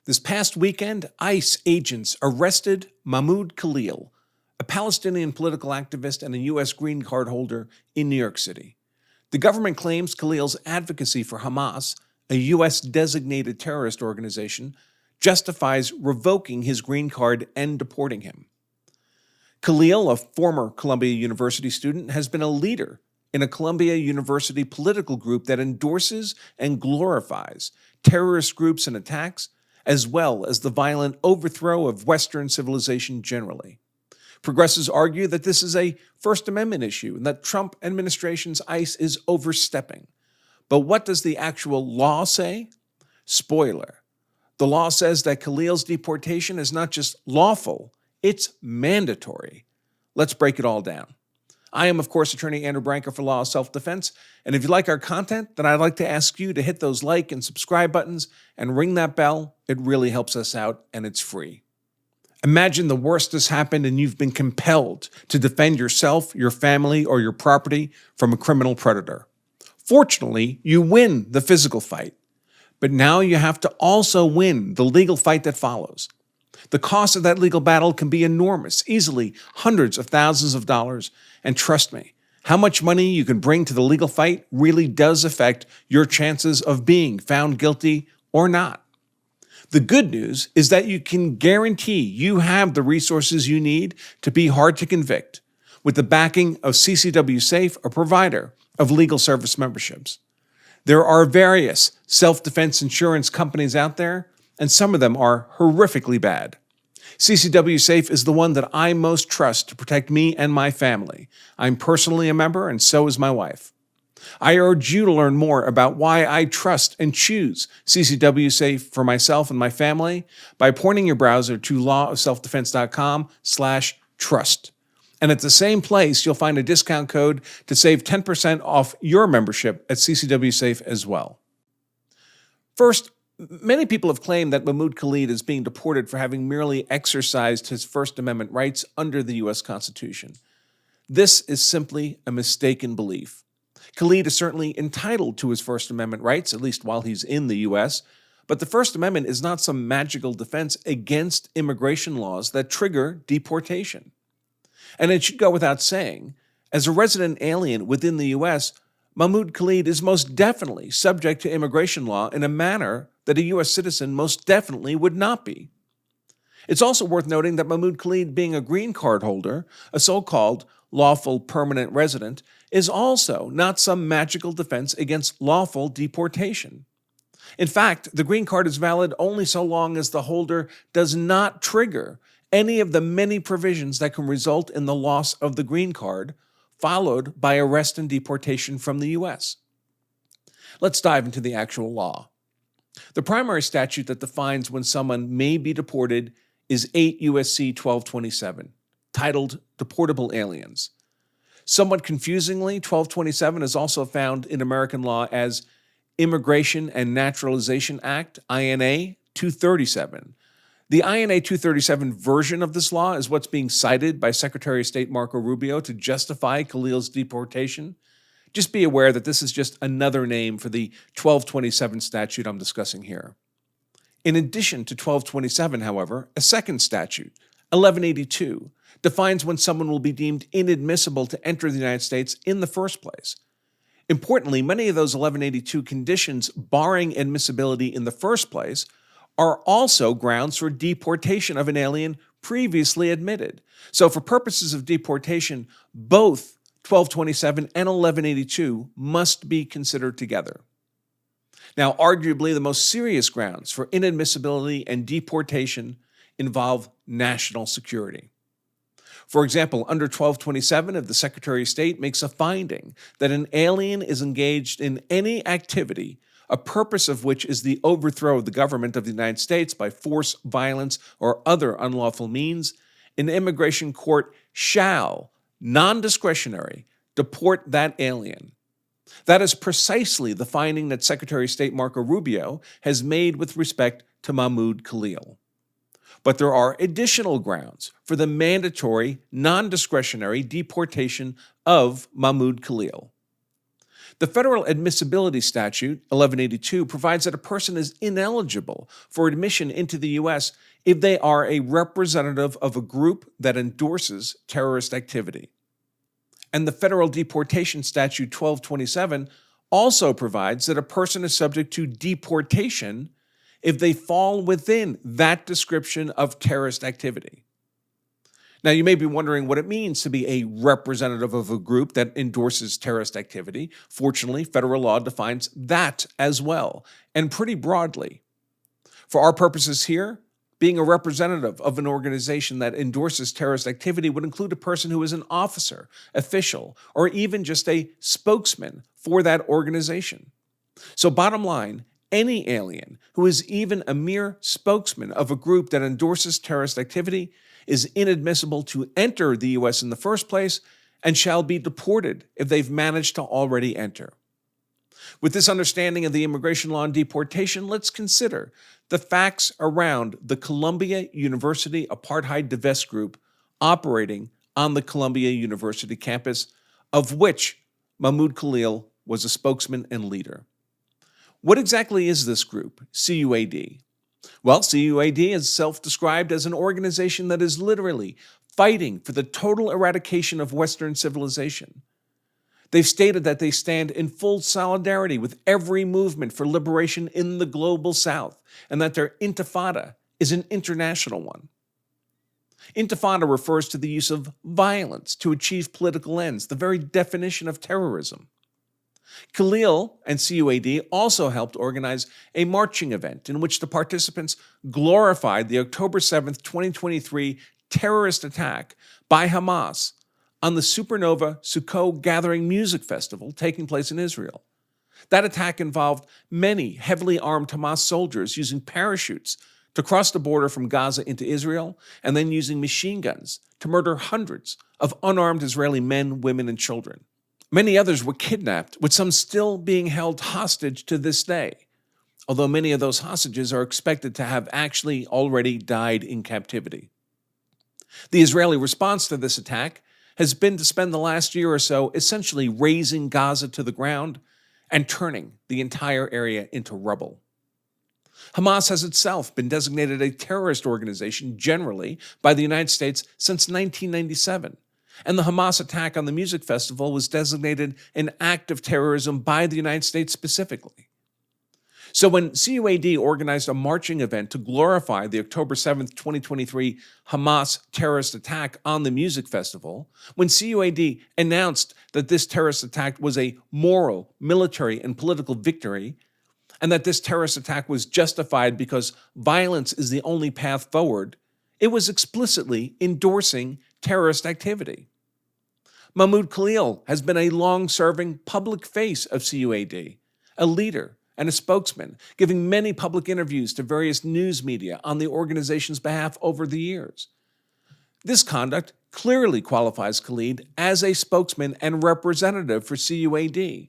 This past weekend, ICE agents arrested Mahmoud Khalil, a Palestinian political activist and a U.S. green card holder in New York City. The government claims Khalil's advocacy for Hamas, a U.S. designated terrorist organization, justifies revoking his green card and deporting him. Khalil, a former Columbia University student, has been a leader in a Columbia University political group that endorses and glorifies terrorist groups and attacks, as well as the violent overthrow of Western civilization generally. Progressives argue that this is a First Amendment issue and that Trump administration's ICE is overstepping. But what does the actual law say? Spoiler. The law says that Khalil's deportation is not just lawful, it's mandatory. Let's break it all down. I am, of course, attorney Andrew Branca for Law of Self-Defense, and if you like our content, then I'd like to ask you to hit those like and subscribe buttons and ring that bell. It really helps us out, and it's free. Imagine the worst has happened and you've been compelled to defend yourself, your family, or your property from a criminal predator. Fortunately, you win the physical fight, but now you have to also win the legal fight that follows. The cost of that legal battle can be enormous, easily hundreds of thousands of dollars, and trust me, how much money you can bring to the legal fight really does affect your chances of being found guilty or not. The good news is that you can guarantee you have the resources you need to be hard to convict with the backing of CCW Safe, a provider of legal service memberships. There are various self-defense insurance companies out there, and some of them are horrifically bad. CCW Safe is the one that I most trust to protect me and my family. I'm personally a member, and so is my wife. I urge you to learn more about why I trust and choose CCW Safe for myself and my family by pointing your browser to lawofselfdefense.com/trust. And at the same place, you'll find a discount code to save 10% off your membership at CCW Safe as well. First, many people have claimed that Mahmoud Khalil is being deported for having merely exercised his First Amendment rights under the U.S. Constitution. This is simply a mistaken belief. Khalil is certainly entitled to his First Amendment rights, at least while he's in the U.S., but the First Amendment is not some magical defense against immigration laws that trigger deportation. And it should go without saying, as a resident alien within the U.S., Mahmoud Khalil is most definitely subject to immigration law in a manner that a U.S. citizen most definitely would not be. It's also worth noting that Mahmoud Khalil, being a green card holder, a so-called lawful permanent resident, is also not some magical defense against lawful deportation. In fact, the green card is valid only so long as the holder does not trigger any of the many provisions that can result in the loss of the green card, followed by arrest and deportation from the U.S. Let's dive into the actual law. The primary statute that defines when someone may be deported is 8 U.S.C. 1227, titled Deportable Aliens. Somewhat confusingly, 1227 is also found in American law as Immigration and Naturalization Act, INA 237. The INA 237 version of this law is what's being cited by Secretary of State Marco Rubio to justify Khalil's deportation. Just be aware that this is just another name for the 1227 statute I'm discussing here. In addition to 1227, however, a second statute, 1182, defines when someone will be deemed inadmissible to enter the United States in the first place. Importantly, many of those 1182 conditions barring admissibility in the first place are also grounds for deportation of an alien previously admitted. So for purposes of deportation, both 1227 and 1182 must be considered together. Now, arguably the most serious grounds for inadmissibility and deportation involve national security. For example, under 1227, if the Secretary of State makes a finding that an alien is engaged in any activity, a purpose of which is the overthrow of the government of the United States by force, violence, or other unlawful means, an immigration court shall, non-discretionary, deport that alien. That is precisely the finding that Secretary of State Marco Rubio has made with respect to Mahmoud Khalil. But there are additional grounds for the mandatory, non-discretionary deportation of Mahmoud Khalil. The federal admissibility statute, 1182, provides that a person is ineligible for admission into the U.S. if they are a representative of a group that endorses terrorist activity. And the federal deportation statute, 1227, also provides that a person is subject to deportation if they fall within that description of terrorist activity. Now, you may be wondering what it means to be a representative of a group that endorses terrorist activity. Fortunately, federal law defines that as well, and pretty broadly. For our purposes here, being a representative of an organization that endorses terrorist activity would include a person who is an officer, official, or even just a spokesman for that organization. So bottom line, any alien who is even a mere spokesman of a group that endorses terrorist activity is inadmissible to enter the U.S. in the first place and shall be deported if they've managed to already enter. With this understanding of the immigration law and deportation, let's consider the facts around the Columbia University Apartheid Divestment Group operating on the Columbia University campus, of which Mahmoud Khalil was a spokesman and leader. What exactly is this group, CUAD? Well, CUAD is self-described as an organization that is literally fighting for the total eradication of Western civilization. They've stated that they stand in full solidarity with every movement for liberation in the global South, and that their intifada is an international one. Intifada refers to the use of violence to achieve political ends, the very definition of terrorism. Khalil and CUAD also helped organize a marching event in which the participants glorified the October 7th, 2023 terrorist attack by Hamas on the Supernova Sukkot Gathering Music Festival taking place in Israel. That attack involved many heavily armed Hamas soldiers using parachutes to cross the border from Gaza into Israel and then using machine guns to murder hundreds of unarmed Israeli men, women, and children. Many others were kidnapped, with some still being held hostage to this day, although many of those hostages are expected to have actually already died in captivity. The Israeli response to this attack has been to spend the last year or so essentially razing Gaza to the ground and turning the entire area into rubble. Hamas has itself been designated a terrorist organization generally by the United States since 1997. And the Hamas attack on the music festival was designated an act of terrorism by the United States specifically. So when CUAD organized a marching event to glorify the October 7th, 2023 Hamas terrorist attack on the music festival, when CUAD announced that this terrorist attack was a moral, military, and political victory, and that this terrorist attack was justified because violence is the only path forward, it was explicitly endorsing terrorist activity. Mahmoud Khalil has been a long-serving public face of CUAD, a leader and a spokesman, giving many public interviews to various news media on the organization's behalf over the years. This conduct clearly qualifies Khalil as a spokesman and representative for CUAD.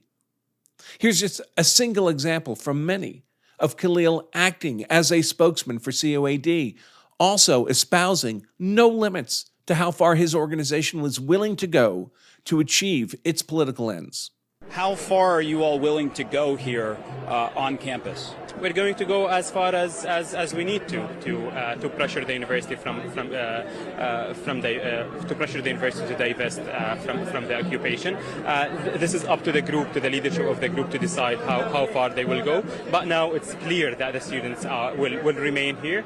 Here's just a single example from many of Khalil acting as a spokesman for CUAD, also espousing no limits to how far his organization was willing to go to achieve its political ends. How far are you all willing to go here on campus? We're going to go as far as we need to pressure the university to pressure the university to divest from the occupation. This is up to the group, to the leadership of the group, to decide how far they will go. But now it's clear that the students will remain here.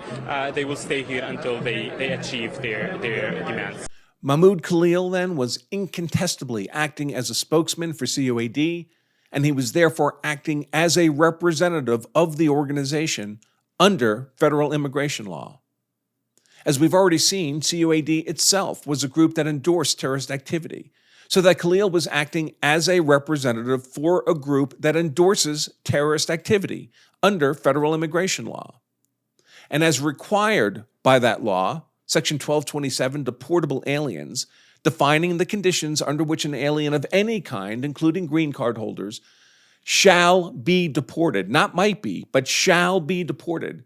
They will stay here until they achieve their demands. Mahmoud Khalil then was incontestably acting as a spokesman for CUAD, and he was therefore acting as a representative of the organization under federal immigration law. As we've already seen, CUAD itself was a group that endorsed terrorist activity, so that Khalil was acting as a representative for a group that endorses terrorist activity under federal immigration law. And as required by that law, Section 1227, deportable aliens, defining the conditions under which an alien of any kind, including green card holders, shall be deported, not might be, but shall be deported,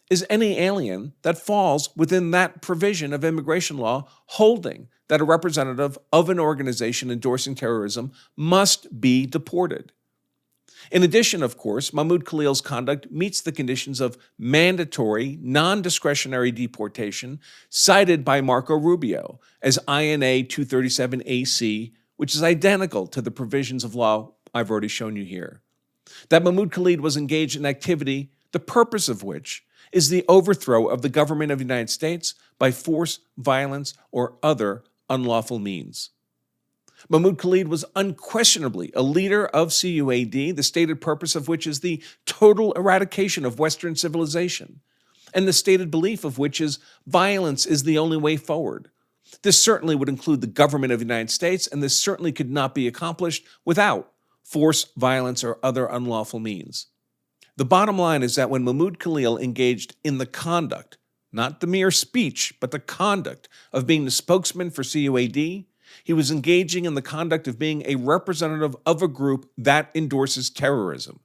is any alien that falls within that provision of immigration law holding that a representative of an organization endorsing terrorism must be deported. In addition, of course, Mahmoud Khalil's conduct meets the conditions of mandatory, non-discretionary deportation cited by Marco Rubio as INA 237AC, which is identical to the provisions of law I've already shown you here. That Mahmoud Khalil was engaged in activity, the purpose of which is the overthrow of the government of the United States by force, violence, or other unlawful means. Mahmoud Khalil was unquestionably a leader of CUAD, the stated purpose of which is the total eradication of Western civilization, and the stated belief of which is violence is the only way forward. This certainly would include the government of the United States, and this certainly could not be accomplished without force, violence, or other unlawful means. The bottom line is that when Mahmoud Khalil engaged in the conduct, not the mere speech, but the conduct of being the spokesman for CUAD, he was engaging in the conduct of being a representative of a group that endorses terrorism.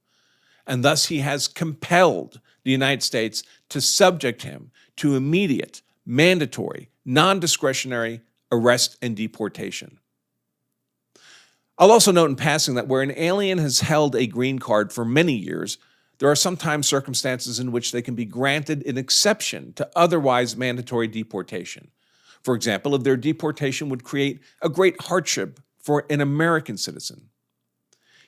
And thus he has compelled the United States to subject him to immediate, mandatory, non-discretionary arrest and deportation. I'll also note in passing that where an alien has held a green card for many years, there are sometimes circumstances in which they can be granted an exception to otherwise mandatory deportation. For example, if their deportation would create a great hardship for an American citizen.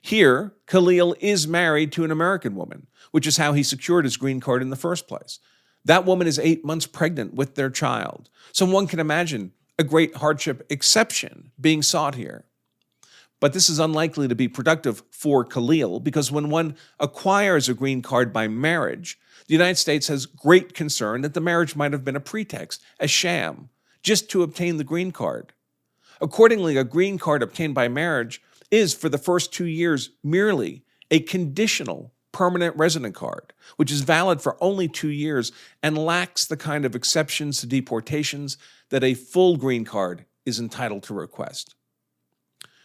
Here, Khalil is married to an American woman, which is how he secured his green card in the first place. That woman is 8 months pregnant with their child. So one can imagine a great hardship exception being sought here. But this is unlikely to be productive for Khalil because when one acquires a green card by marriage, the United States has great concern that the marriage might have been a pretext, a sham, just to obtain the green card. Accordingly, a green card obtained by marriage is, for the first 2 years, merely a conditional permanent resident card, which is valid for only 2 years and lacks the kind of exceptions to deportations that a full green card is entitled to request.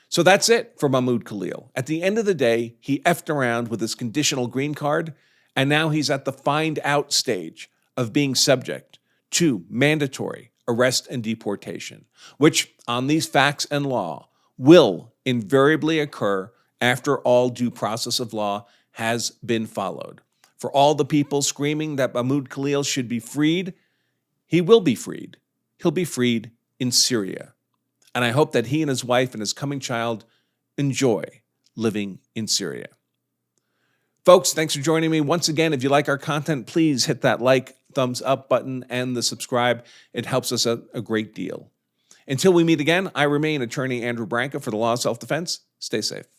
So that's it for Mahmoud Khalil. At the end of the day, he effed around with his conditional green card, and now he's at the find out stage of being subject to mandatory arrest and deportation, which on these facts and law will invariably occur after all due process of law has been followed. For all the people screaming that Mahmoud Khalil should be freed, he will be freed. He'll be freed in Syria. And I hope that he and his wife and his coming child enjoy living in Syria. Folks, thanks for joining me. Once again, if you like our content, please hit that like, thumbs up button and the subscribe. It helps us out a great deal. Until we meet again, I remain Attorney Andrew Branca for the Law of Self-Defense. Stay safe.